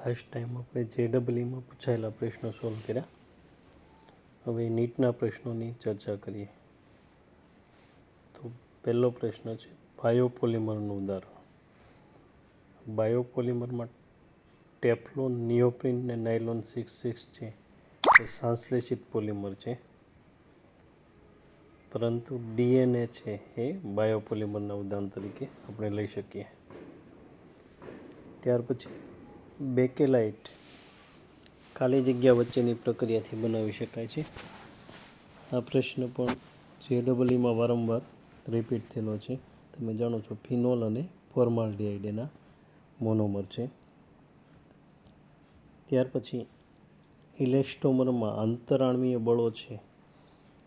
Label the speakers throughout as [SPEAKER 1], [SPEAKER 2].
[SPEAKER 1] Last time આપણે JEEમાં પૂછાયેલા પ્રશ્નો સોલ્વ કર્યા. હવે નીટના પ્રશ્નોની ચર્ચા કરીએ. તો પહેલો પ્રશ્ન છે બાયોપોલિમરનું ઉદાહરણ. બાયોપોલિમરમાં ટેફલોન, નિયોપ્રિન ને નાયલોન 66 છે એ સંશ્લેષિત પોલિમર છે, પરંતુ DNA છે એ બાયોપોલિમરના ઉદાહરણ તરીકે આપણે લઈ શકીએ. ત્યાર પછી બેકેલાઇટ ખાલી જગ્યા વચ્ચેની પ્રક્રિયાથી બનાવી શકાય છે. આ પ્રશ્ન પણ JEEમાં વારંવાર રિપીટ થયેલો છે. તમે જાણો છો ફિનોલ અને ફોર્માલ્ડિહાઇડ એના મોનોમર છે. ત્યાર પછી ઇલેસ્ટોમરમાં આંતરાણવીય બળો છે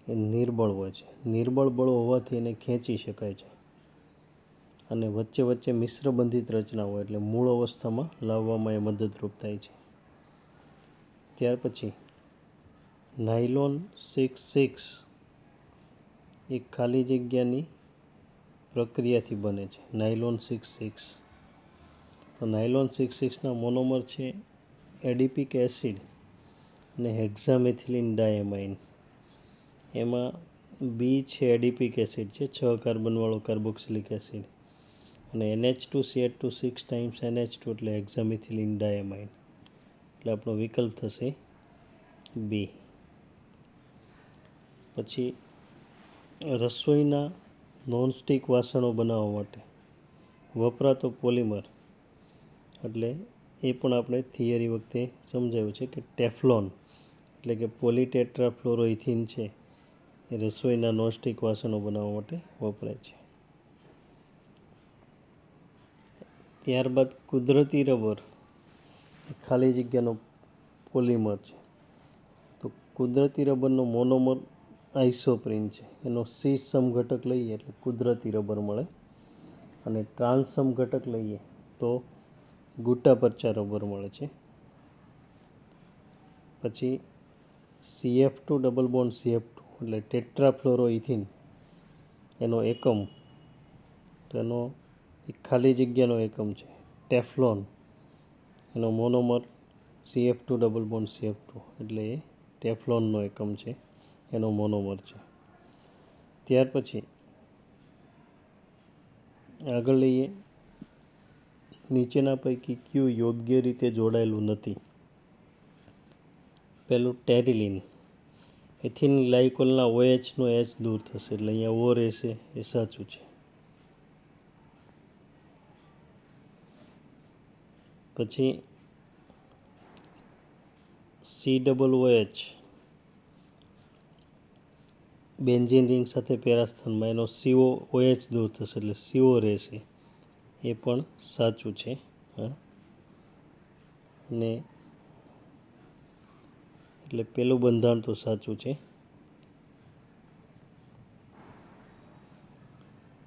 [SPEAKER 1] એ નિર્બળ હોય છે. નિર્બળ બળો હોવાથી એને ખેંચી શકાય છે અને વચ્ચે વચ્ચે મિશ્રબંધિત રચના હોય એટલે મૂળ અવસ્થામાં લાવવામાં એ મદદરૂપ થાય છે. ત્યાર પછી નાયલોન 66 એ ખાલી જગ્યાની પ્રક્રિયાથી બને છે. નાયલોન 66 તો નાયલોન 66ના મોનોમર છે એડિપિક એસિડ અને હેક્સામેથિલિન ડાયમાઇન. એમાં બી છે એડિપિક એસિડ છે, 6 કાર્બનવાળો કાર્બોક્સિલિક એસિડ, અને NH2CH2 6 ટાઈમ્સ NH2 એટલે હેક્સામેથિલિન ડાયમાઇન. એટલે આપણો વિકલ્પ થશે બી. પછી રસોઈના નોનસ્ટિક વાસણો બનાવવા માટે વપરાતો પોલિમર, એટલે એ પણ આપણે થિયરી વખતે સમજાવ્યું છે કે ટેફલોન એટલે કે પોલીટેટ્રાફ્લોરોઇથિન છે એ રસોઈના નોનસ્ટિક વાસણો બનાવવા માટે વપરાય છે. ત્યારબાદ કુદરતી રબર એ ખાલી જગ્યાનો પોલિમર છે. તો કુદરતી રબરનો મોનોમર આઇસોપ્રીન છે. એનો સી સમ ઘટક લઈએ એટલે કુદરતી રબર મળે, અને ટ્રાન્સ સમ ઘટક લઈએ તો ગુટાપર્ચા રબર મળે છે. પછી CF2 ડબલ બોન્ડ CF2 એટલે ટેટ્રાફ્લોરોઇથિન એનો એકમ, તો એનો એક ખાલી જગ્યાનો એકમ છે ટેફલોન. એનો monomer CF2 double bond CF2 એટલે એ ટેફલોનનો એકમ છે, એનો મોનોમર છે. ત્યાર પછી આગળ લઈએ નીચેના પૈકી કયું યોગ્ય રીતે જોડાયેલું નથી. પહેલું ટેરિલિન. એથિન ગ્લાયકોલના OH નો H દૂર થશે એટલે અહીંયા O રહેશે, એ સાચું છે. પછી COOH બેન્ઝીન રિંગ સાથે પેરાસ્થાનમાં એનો COOH દૂર થશે એટલે CO રહેશે, એ પણ સાચું છે. અને એટલે પેલું બંધારણ તો સાચું છે.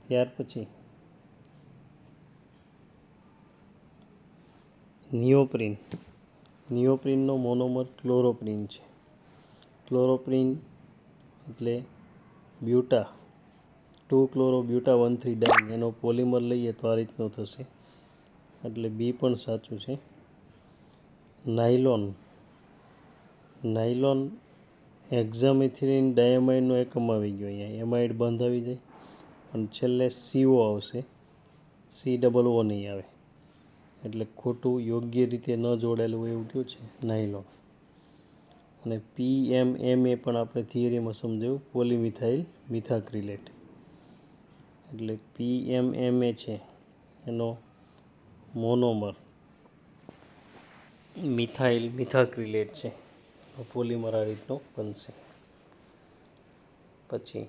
[SPEAKER 1] ત્યાર પછી નિયોપ્રિન. નિયોપ્રિનનો મોનોમર ક્લોરોપ્રિન છે. ક્લોરોપ્રિન એટલે બ્યુટા 2-ક્લોરોબ્યુટા 1,3 ડાઇન, એનો પોલિમર લઈએ તો આ રીતનો થશે, એટલે બી પણ સાચું છે. નાયલોન. નાયલોન હેક્સામેથિલિન ડાયમાઇનનો એકમ આવી ગયો, અહીંયા એમાઇડ બંધ આવી જાય અને છેલ્લે CO આવશે, COO નહીં આવે, એટલે ખોટું યોગ્ય રીતે ન જોડાયેલું હોય એવું કયું છે નાયલોન. અને PMMA પણ આપણે થિયરીમાં સમજાવ્યું પોલીમિથાઇલ મિથાક્રિલેટ, એટલે PMMA છે એનો મોનોમર મિથાઇલ મિથાક્રિલેટ છે, પોલિમર આ રીતનો બનશે. પછી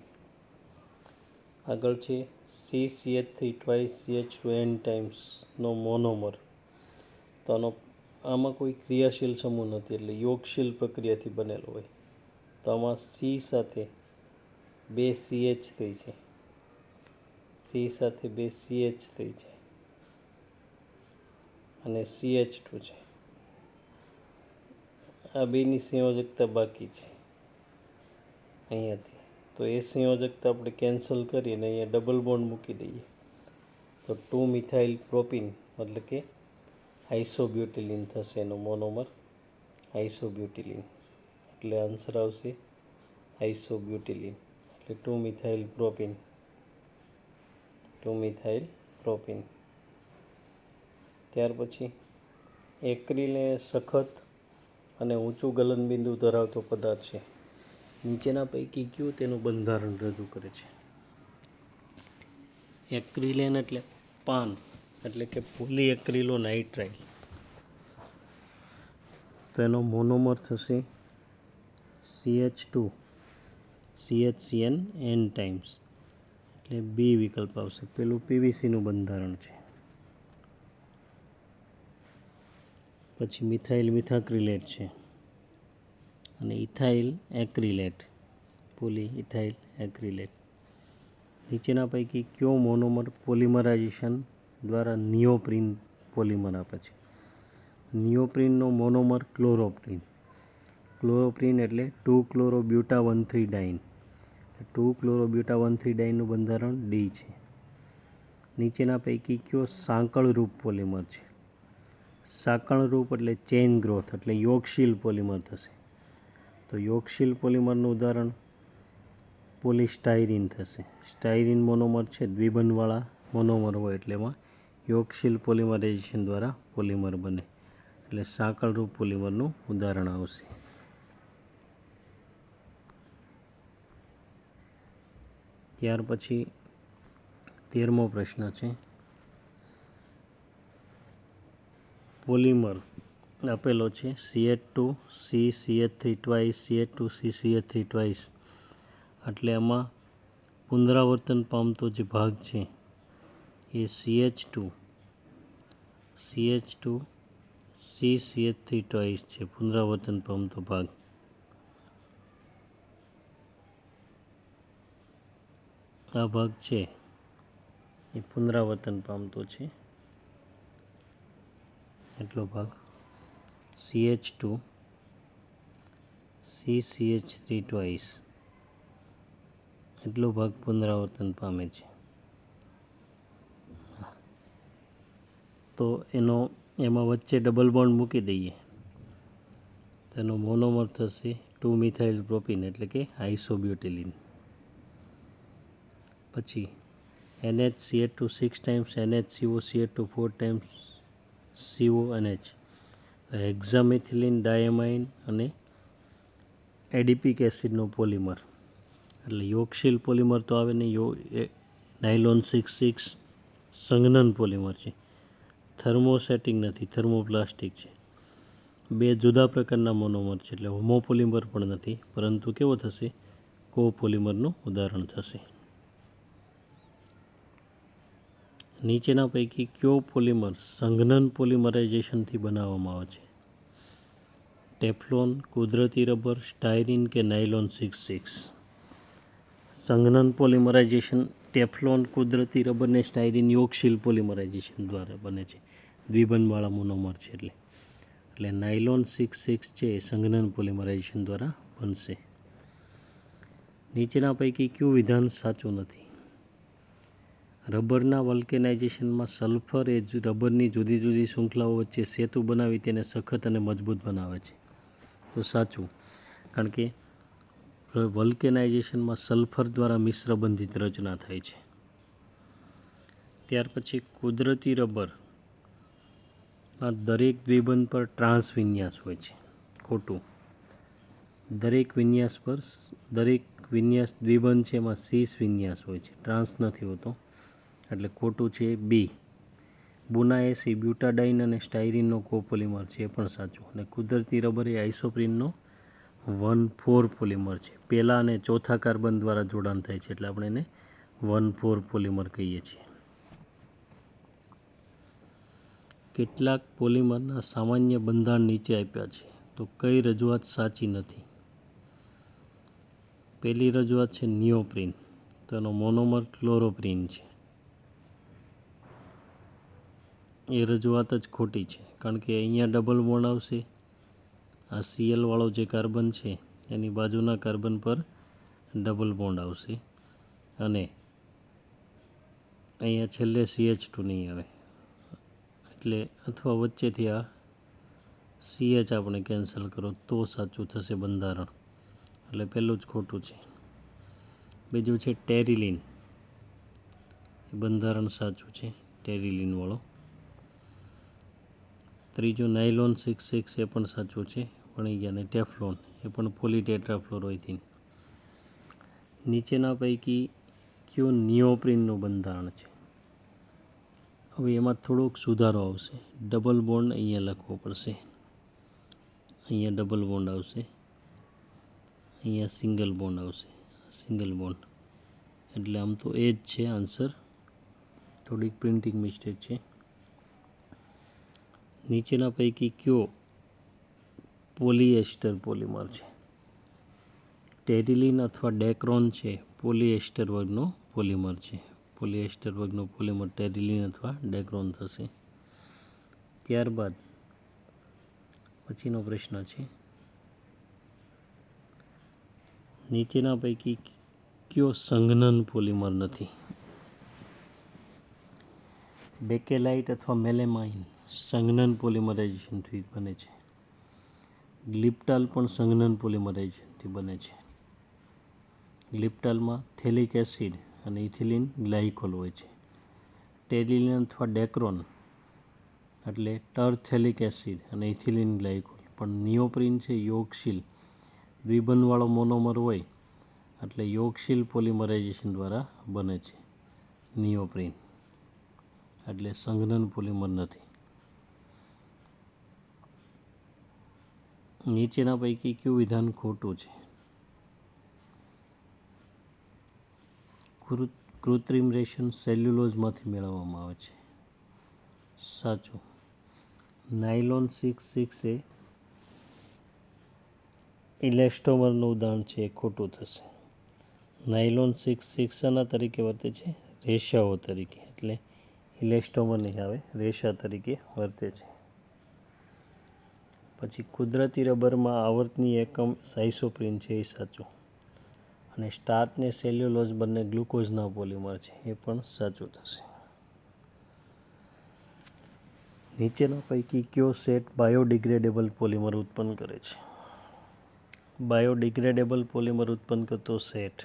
[SPEAKER 1] આગળ છે CCH3 ટ્વાઇસ CH2N ટાઈમ્સનો મોનોમર. તો આમાં કોઈ ક્રિયાશીલ સમૂહ નથી એટલે યોગશીલ પ્રક્રિયાથી બનેલો હોય. તો આમાં C સાથે 2 CH3 છે, C સાથે 2 CH3 છે અને CH2 છે. આ બેની સંયોજકતા બાકી છે અહીંયાથી, તો એ સંયોજકતા આપણે કેન્સલ કરીને અહીંયા ડબલ બોન્ડ મૂકી દઈએ તો 2 મિથાઇલ પ્રોપિન એટલે કે આઇસોબ્યુટિલિન થશે એનો મોનોમર, આઇસોબ્યુટિલિન. એટલે આન્સર આવશે આઇસોબ્યુટિલિન, એટલે 2મિથાઇલ પ્રોપીન. 2મિથાઇલ પ્રોપીન. ત્યાર પછી એક્રિલ એ સખત અને ઊંચું ગલનબિંદુ ધરાવતો પદાર્થ છે. નીચેના પૈકી કયું તેનું બંધારણ રજૂ કરે છે? એક્રિલેન એટલે પાન, એટલે કે પોલીએક્રિલોનાઇટ્રાઇલ. તો એનો મોનોમર થશે CH2 CHCN n ટાઈમ્સ, એટલે બી વિકલ્પ આવશે. પેલું પીવીસીનું બંધારણ છે. પછી મિથાઇલ મિથાક્રિલેટ છે અને ઇથાઇલ એક્રિલેટ, પોલી ઇથાઇલ એક્રિલેટ. નીચેના પૈકી કયો મોનોમર પોલિમરાઇઝેશન દ્વારા નિયોપ્રીન પોલિમર આપે છે? નિયોપ્રીનનો મોનોમર ક્લોરોપ્રીન. ક્લોરોપ્રીન એટલે 2-ક્લોરોબ્યુટા-1,3-ડાઇન. 2-ક્લોરોબ્યુટા-1,3-ડાઇનનું બંધારણ ડી છે. નીચેના પૈકી કયો સાંકળરૂપ પોલિમર છે? સાંકળરૂપ એટલે ચેઇન ગ્રોથ, એટલે યોગશીલ પોલિમર થશે. તો યોગશીલ પોલિમરનું ઉદાહરણ પોલિસ્ટાયરીન થશે. સ્ટાયરીન મોનોમર છે દ્વિબંધવાળા મોનોમર હોય, એટલે એમાં યોગશીલ પોલિમરાઇઝેશન દ્વારા પોલિમર બને, એટલે સાંકળરૂપ પોલિમરનું ઉદાહરણ આવશે. ત્યાર પછી 13મો પ્રશ્ન છે. પોલિમર આપેલો છે CH2C CH3 twice, CH2C CH3 twice. એટલે એમાં પુનરાવર્તન પામતો જે ભાગ છે એ CH2C CH3 ટ્વાઇસ છે, પુનરાવર્તન પામતો ભાગ. આ ભાગ છે એ પુનરાવર્તન પામતો છે, એટલો ભાગ CH2C CH3 ટ્વાઇસ, એટલો ભાગ પુનરાવર્તન પામે છે. તો એમાં વચ્ચે ડબલ બોન્ડ મૂકી દઈએ તો એનો મોનોમર થશે 2મિથાઇલ પ્રોપીન, એટલે કે આઇસોબ્યુટિલિન. પછી NHCH2 6 times, NHCOCH2 4 times CONH. હેક્ઝામિથિલિન ડાયમાઇન અને એડિપિક એસિડનો પોલિમર, એટલે યોગશીલ પોલિમર તો આવે નહીં. નાયલોન 6,6 સંઘનન પોલિમર છે. થર્મોસેટિક નથી, થર્મોપ્લાસ્ટિક છે. બે જુદા પ્રકારના મોનોમર છે, એટલે હોમોપોલિમર પણ નથી, પરંતુ કેવો થશે? કોપોલિમરનું ઉદાહરણ થશે. નીચેના પૈકી કયો પોલિમર સંઘનન પોલિમરાઇઝેશનથી બનાવવામાં આવે છે? ટેફલોન, કુદરતી રબર, સ્ટાયરીન કે નાયલોન 6,6? સંઘનન પોલિમરાઇઝેશન ટેફલોન, કુદરતી રબર ને સ્ટાયરીન યોગશીલ પોલિમરાઇઝેશન દ્વારા બને છે. દ્વિબંધવાળા મોનોમર છે એટલે નાયલોન 6,6 છે એ સંઘનન પોલિમરાઇઝેશન દ્વારા બનશે. નીચેના પૈકી કયું વિધાન સાચું નથી? રબરના વલ્કેનાઇઝેશનમાં સલ્ફર એ રબરની જુદી જુદી શૃંખલાઓ વચ્ચે સેતુ બનાવી તેને સખત અને મજબૂત બનાવે છે. તો સાચું, કારણ કે વલ્કેનાઇઝેશનમાં સલ્ફર દ્વારા મિશ્રબંધિત રચના થાય છે. ત્યાર પછી કુદરતી રબરમાં દરેક દ્વિબંધ પર ટ્રાન્સ વિન્યાસ હોય છે. ખોટું. દરેક વિન્યાસ દ્વિબંધ છે એમાં સીસ વિન્યાસ હોય છે, ટ્રાન્સ નથી હોતો, એટલે ખોટું છે બી. બુનાએસી બ્યુટાડાઇન અને સ્ટાયરીનનો કોપોલિમર છે, એ પણ સાચું. અને કુદરતી રબર એ આઇસોપ્રીનનો 1,4 પોલિમર છે. પહેલા અને ચોથા કાર્બન દ્વારા જોડાણ થાય છે, એટલે આપણે એને 1,4 પોલિમર કહીએ છીએ. કેટલાક પોલિમરના સામાન્ય બંધારણ નીચે આપ્યા છે, તો કઈ રજૂઆત સાચી નથી? પહેલી રજૂઆત છે નિયોપ્રીન, તો એનો મોનોમર ક્લોરોપ્રીન છે. એ રજૂઆત જ ખોટી છે, કારણ કે અહીંયા ડબલ બોન્ડ આવશે. આ Cl વાળો જે કાર્બન છે એની બાજુના કાર્બન પર ડબલ બોન્ડ આવશે અને અહીંયા છેલ્લે CH2 નહીં આવે, એટલે અથવા વચ્ચેથી આ CH આપણે કેન્સલ કરો તો સાચું થશે બંધારણ, એટલે પહેલું જ ખોટું છે. બીજું છે ટેરિલિન, એ બંધારણ સાચું છે ટેરિલિનવાળો. ત્રીજું નાયલોન 66 એ પણ સાચું છે, ભણી ગયા. ને ટેફલોન એ પણ પોલીટેટ્રાફ્લોરોઇથિન. નીચેના પૈકી કયું નિયોપ્રિનનું બંધારણ છે? હવે એમાં થોડોક સુધારો આવશે. ડબલ બોન્ડ અહીંયા લખવો પડશે, અહીંયા ડબલ બોન્ડ આવશે, અહીંયા સિંગલ બોન્ડ આવશે, સિંગલ બોન્ડ. એટલે આમ તો એ જ છે આન્સર, થોડીક પ્રિન્ટિંગ મિસ્ટેક છે. નીચેના પૈકી કયો પોલિએસ્ટર પોલિમર છે? ટેરિલિન અથવા ડેક્રોન છે પોલિએસ્ટર વર્ગનો પોલિમર છે. પોલિએસ્ટર વર્ગનો પોલિમર ટેરિલિન અથવા ડેક્રોન થશે. ત્યારબાદ પછીનો પ્રશ્ન છે, નીચેના પૈકી કયો સંઘનન પોલિમર નથી? બેકેલાઇટ અથવા મેલેમાઇન સંઘનન પોલિમરાઇઝેશનથી બને છે. ગ્લિપ્ટાલ પણ સંઘનન પોલિમરાઇઝેશનથી બને છે. ગ્લિપ્ટાલમાં થેલિક એસિડ અને ઇથિલિન ગ્લાયકોલ હોય છે. ટેરિલિન અથવા ડેક્રોન એટલે ટરથેલિક એસિડ અને ઇથિલિન ગ્લાયકોલ. પણ નિયોપ્રિન છે યોગશીલ દ્વિબંધવાળો મોનોમર હોય, એટલે યોગશીલ પોલિમરાઇઝેશન દ્વારા બને છે નિયોપ્રિન, એટલે સંઘનન પોલિમર નથી. નીચેના પૈકી કયું વિધાન ખોટું છે? કૃત્રિમ રેશમ સેલ્યુલોઝમાંથી મેળવવામાં આવે છે. સાચું. નાયલોન 66 એ ઇલેસ્ટોમરનું ઉદાહરણ છે, એ ખોટું થશે. નાયલોન 66 શાના તરીકે વર્તે છે? રેસાઓ તરીકે, એટલે ઇલેસ્ટોમર નહીં આવે, રેસા તરીકે વર્તે છે. પછી કુદરતી રબરમાં આવર્તની એકમ સાઇસોપ્રીન છે, એ સાચું. અને સ્ટાર્ચ ને સેલ્યુલોઝ બંને ગ્લુકોઝના પોલિમર છે, એ પણ સાચું થશે. નીચેના પૈકી કયો સેટ બાયોડિગ્રેડેબલ પોલિમર ઉત્પન્ન કરે છે? બાયોડિગ્રેડેબલ પોલિમર ઉત્પન્ન કરતો સેટ,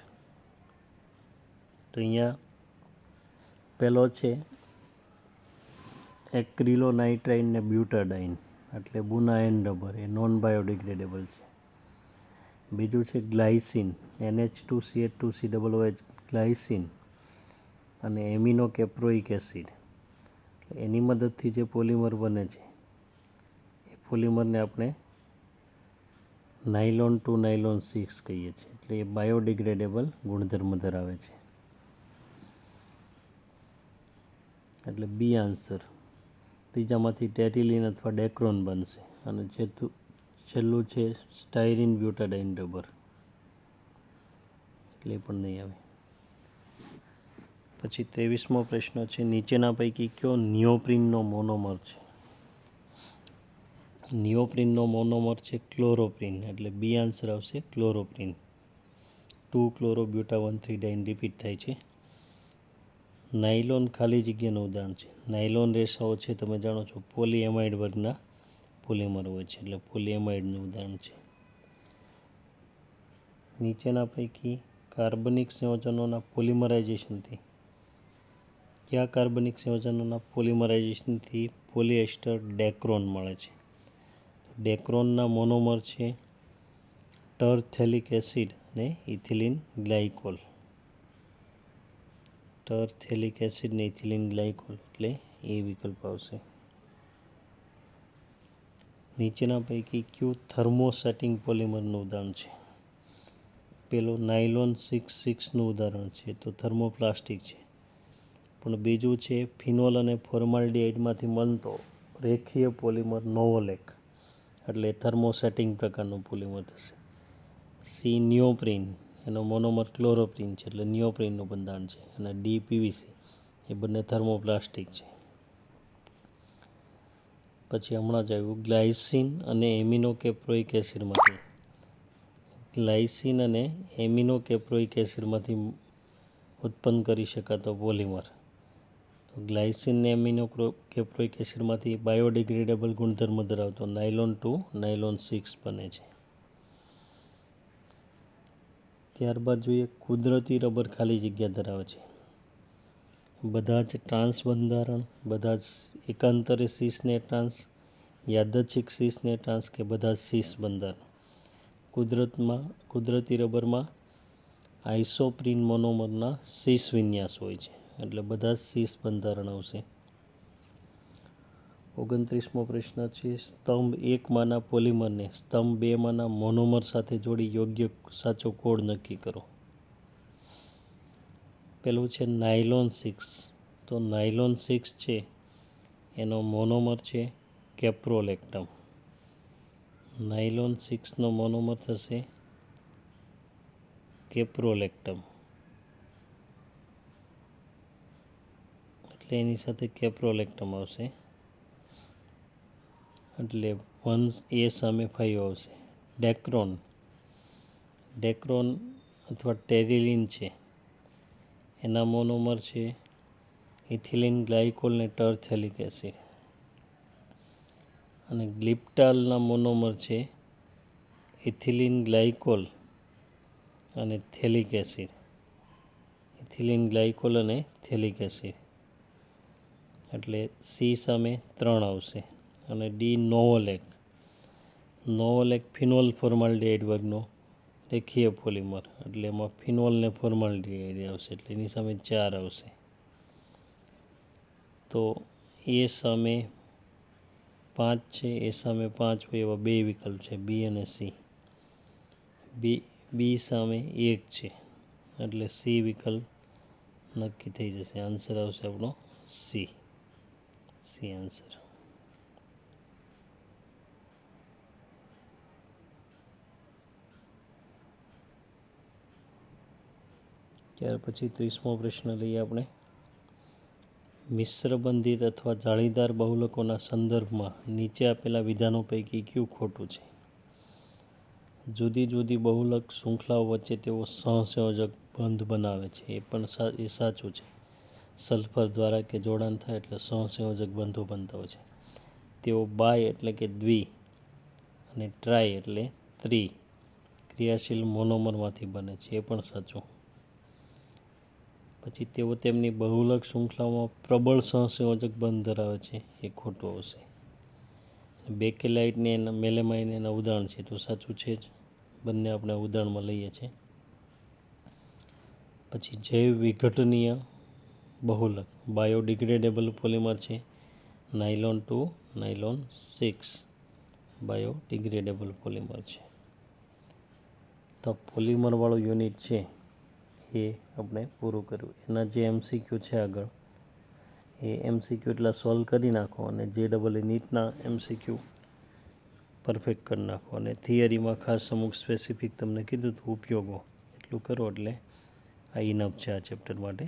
[SPEAKER 1] તો અહીંયા પહેલો છે એક્રિલોનાઇટ્રાઇન ને બ્યુટાડાઇન, એટલે બુનાએન રબર, એ નોન બાયોડિગ્રેડેબલ છે. બીજું છે ગ્લાયસિન NH2CH2COOH ગ્લાયસિન અને એમિનો કેપ્રોઇક એસિડ, એની મદદથી જે પોલિમર બને છે એ પોલિમરને આપણે નાયલોન 2 નાયલોન 6 કહીએ છીએ, એટલે એ બાયોડિગ્રેડેબલ ગુણધર્મ ધરાવે છે, એટલે બી આન્સર. ત્રીજામાંથી ટેરિલિન અથવા ડેક્રોન બનશે. અને છેલ્લું છે સ્ટાયરીન બ્યુટાડાઇન રબર, એટલે પણ નહીં આવે. પછી 23મો પ્રશ્ન છે, નીચેના પૈકી કયો નિયોપ્રિનનો મોનોમર છે? નિયોપ્રિનનો મોનોમર છે ક્લોરોપ્રિન, એટલે બી આન્સર આવશે ક્લોરોપ્રિન. 2 ક્લોરો બ્યુટા 1,3 ડાઇન રિપીટ થાય છે. નાયલોન ખાલી જગ્યાનું ઉદાહરણ છે. નાયલોન રેસાઓ છે તમે જાણો છો પોલીએમાઇડ વર્ગના પોલિમર હોય છે, એટલે પોલીએમાઇડનું ઉદાહરણ છે. નીચેના પૈકી કાર્બનિક સંયોજનોના પોલિમરાઇઝેશનથી કયા કાર્બનિક સંયોજનોના પોલિમરાઇઝેશનથી પોલિએસ્ટર ડેક્રોન મળે છે? ડેક્રોનના મોનોમર છે ટરથેલિક એસિડ અને ઇથિલિન ગ્લાયકોલ. ટરથેલિક એસિડ ને ઇથિલિન ગ્લાયકોલ, એટલે એ વિકલ્પ આવશે. નીચેના પૈકી કયું થર્મોસેટિંગ પોલિમરનું ઉદાહરણ છે? પેલો નાયલોન 66નું ઉદાહરણ છે તો થર્મોપ્લાસ્ટિક છે. પણ બીજું છે ફિનોલ અને ફોર્માલ્ડિહાઇડમાંથી બનતો રેખીય પોલિમર નોવોલેક, એટલે થર્મોસેટિંગ પ્રકારનું પોલિમર થશે. સી નિયોપ્રિન, એનો મોનોમર ક્લોરોપ્રિન છે, એટલે નિયોપ્રિનનું બંધારણ છે. અને ડી પીવીસી, એ બંને થર્મોપ્લાસ્ટિક છે. પછી હમણાં જ આવ્યું ગ્લાયસિન અને એમિનો કેપ્રોઇક એસિડમાંથી, ગ્લાયસિન અને એમિનો કેપ્રોઇક એસિડમાંથી ઉત્પન્ન કરી શકાતો પોલિમર, ગ્લાયસિન ને એમિનો કેપ્રોઇક એસિડમાંથી બાયોડિગ્રેડેબલ ગુણધર્મ ધરાવતો નાયલોન 2 નાયલોન 6 બને છે. ત્યારબાદ જોઈએ કુદરતી રબર ખાલી જગ્યા ધરાવે છે. બધા જ ટ્રાન્સ બંધારણ, બધા જ એકાંતરે સીસને ટ્રાન્સ, યાદચ્છિક સીસને ટ્રાન્સ કે બધા જ સીસ બંધારણ. કુદરતી રબરમાં આઇસોપ્રીન મોનોમરના સીસ વિન્યાસ હોય છે, એટલે બધા જ સીસ બંધારણ આવશે. 29મો પ્રશ્ન છે, સ્તંભ 1 માંના પોલિમરને સ્તંભ 2 માંના મોનોમર સાથે જોડી યોગ્ય સાચો કોડ નક્કી કરો. પેલું છે નાયલોન 6. તો નાયલોન 6 છે એનો મોનોમર છે કેપ્રોલેક્ટમ. નાયલોન 6નો મોનોમર થશે કેપ્રોલેક્ટમ, એટલે એની સાથે કેપ્રોલેક્ટમ આવશે, એટલે 1 A સામે 5 આવશે. ડેક્રોન અથવા ટેરિલિન છે એના મોનોમર છે ઇથિલિન ગ્લાયકોલ ને ટરથેલિક એસિડ, અને ગ્લિપ્ટાલના મોનોમર છે ઇથિલિન ગ્લાયકોલ અને થેલિક એસિડ. ઇથિલિન ગ્લાયકોલ અને થેલિક એસિડ, એટલે સી સામે 3 આવશે. અને ડી નોવોલેક ફિનોલ ફોર્માલ્ડિહાઇડ વર્ગનો રેખીય પોલિમર, એટલે એમાં ફિનોલ ને ફોર્માલ્ડિહાઇડ આવશે, એટલે એની સામે 4 આવશે. તો એ સામે 5 છે, એ સામે 5 હોય એવા 2 વિકલ્પ છે, બી અને સી. બી સામે 1 છે, એટલે સી વિકલ્પ નક્કી થઈ જશે. આન્સર આવશે આપણો સી આન્સર. ત્યાર પછી 30મો પ્રશ્ન લઈએ આપણે. મિશ્રબંધિત અથવા જાળીદાર બહુલકોના સંદર્ભમાં નીચે આપેલા વિધાનો પૈકી કયું ખોટું છે? જુદી જુદી બહુલક શૃંખલાઓ વચ્ચે તેઓ સહસંયોજક બંધ બનાવે છે, એ સાચું છે. સલ્ફર દ્વારા કે જોડાણ થાય એટલે સહસંયોજક બંધો બનતા હોય છે. તેઓ બાય એટલે કે દ્વિ અને ટ્રાય એટલે ત્રિ ક્રિયાશીલ મોનોમરમાંથી બને છે, એ પણ સાચું. પછી તેઓ તેમની બહુલક શૃંખલાઓમાં પ્રબળ સહસંયોજક બંધ ધરાવે છે, એ ખોટું આવશે. બેકેલાઇટ ને મેલેમાઇન એના ઉદાહરણ છે, તો સાચું છે જ, બંને આપણે ઉદાહરણમાં લઈએ છીએ. પછી જૈવ વિઘટનીય બહુલક બાયોડિગ્રેડેબલ પોલિમર છે નાયલોન 2 નાયલોન 6 બાયોડિગ્રેડેબલ પોલિમર છે. તો પોલિમરવાળું યુનિટ છે એ આપણે પૂરું કર્યું. એના જે MCQ છે આગળ, એ MCQ એટલા સોલ્વ કરી નાખો અને JEE નીટના MCQ પરફેક્ટ કરી નાખો. અને થિયરીમાં ખાસ અમુક સ્પેસિફિક તમને કીધું હતું ઉપયોગો, એટલું કરો એટલે આ ઇનફ છે આ ચેપ્ટર માટે.